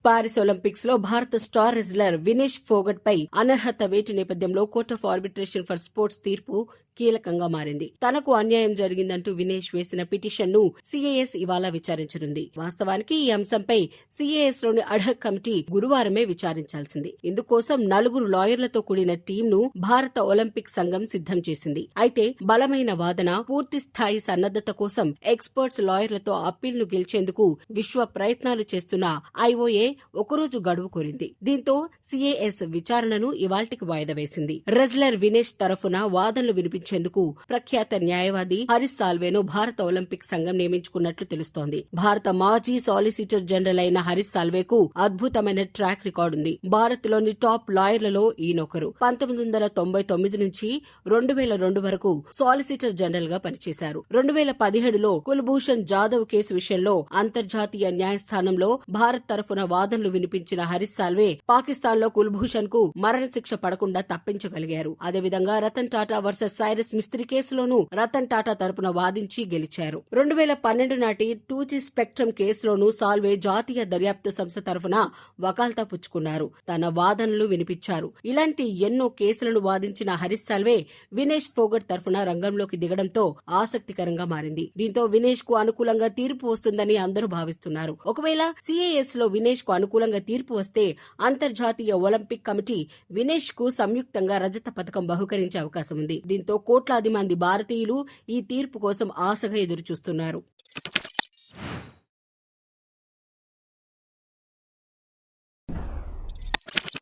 Paris Olympics లో భారత star wrestler Vinesh Phogat పై అనర్హత వేటు నేపథ్యంలో court of arbitration for sports తీర్పు కీలకంగా మారింది. తనకు అన్యాయం జరిగిందంటూ వినేష్ వేసిన పిటిషన్ ను సీఏఎస్ ఇవాళ విచారించనుంది. వాస్తవానికి ఈ అంశంపై సీఏఎస్ లోని అడ్హక్ కమిటీ గురువారమే విచారించాల్సింది. ఇందుకోసం 4 లాయర్లతో కూడిన టీంను భారత ఒలింపిక్ సంఘం సిద్దం చేసింది. అయితే బలమైన వాదన, పూర్తి స్థాయి సన్నద్దత కోసం ఎక్స్పర్ట్స్ లాయర్లతో అప్పీల్ ను గెలిచేందుకు విశ్వ ప్రయత్నాలు చేస్తున్న ఐఓఏ ఒకరోజు గడువు కోరింది. దీంతో సీఏఎస్ విచారణను ఇవాల్టికి వాయిదా వేసింది. రెజ్లర్ వినేష్ తరఫున వాదనలు వినిపించేందుకు ప్రఖ్యాత న్యాయవాది హరీష్ సాల్వేను భారత ఒలింపిక్ సంఘం నియమించుకున్నట్లు తెలుస్తోంది. భారత మాజీ సాలిసిటర్ జనరల్ అయిన హరీష్ సాల్వేకు అద్భుతమైన ట్రాక్ రికార్డుంది. భారత్ లోని టాప్ లాయర్లలో ఈయనొకరు. 1999 నుంచి 2002 వరకు సాలిసిటర్ జనరల్ గా పనిచేశారు. 2017లో కుల్భూషణ్ జాదవ్ కేసు విషయంలో అంతర్జాతీయ న్యాయస్థానంలో భారత్ తరఫున వాదనలు వినిపించిన హరీష్ సాల్వే పాకిస్తాన్ లో కుల్భూషణ్ కు మరణశిక్ష పడకుండా తప్పించగలిగారు. అదేవిధంగా రతన్ టాటా వర్సెస్ సైరస్ మిస్త్రీ కేసులోనూ రతన్ టాటా తరపున వాదించి గెలిచారు. 2012 నాటి 2G స్పెక్ట్రమ్ కేసులోనూ సాల్వే జాతీయ దర్యాప్తు సంస్థ తరఫున వకాల్తా పుచ్చుకున్నారు. తన వాదనలు వినిపించారు. ఇలాంటి ఎన్నో కేసులను వాదించిన హరీష్ సాల్వే వినేష్ ఫోగట్ తరఫున రంగంలోకి దిగడంతో ఆసక్తికరంగా మారింది. దీంతో వినేష్ కు అనుకూలంగా తీర్పు వస్తుందని అందరూ భావిస్తున్నారు. ఒకవేళ సీఏఎస్ లో వినేష్ కు అనుకూలంగా తీర్పు వస్తే అంతర్జాతీయ ఒలింపిక్ కమిటీ వినేష్ కు సంయుక్తంగా రజత పథకం బహుకరించే అవకాశం ఉంది. దీంతో కోట్లాది మంది భారతీయులు ఈ తీర్పు కోసం ఆశగా ఎదురుచూస్తున్నారు.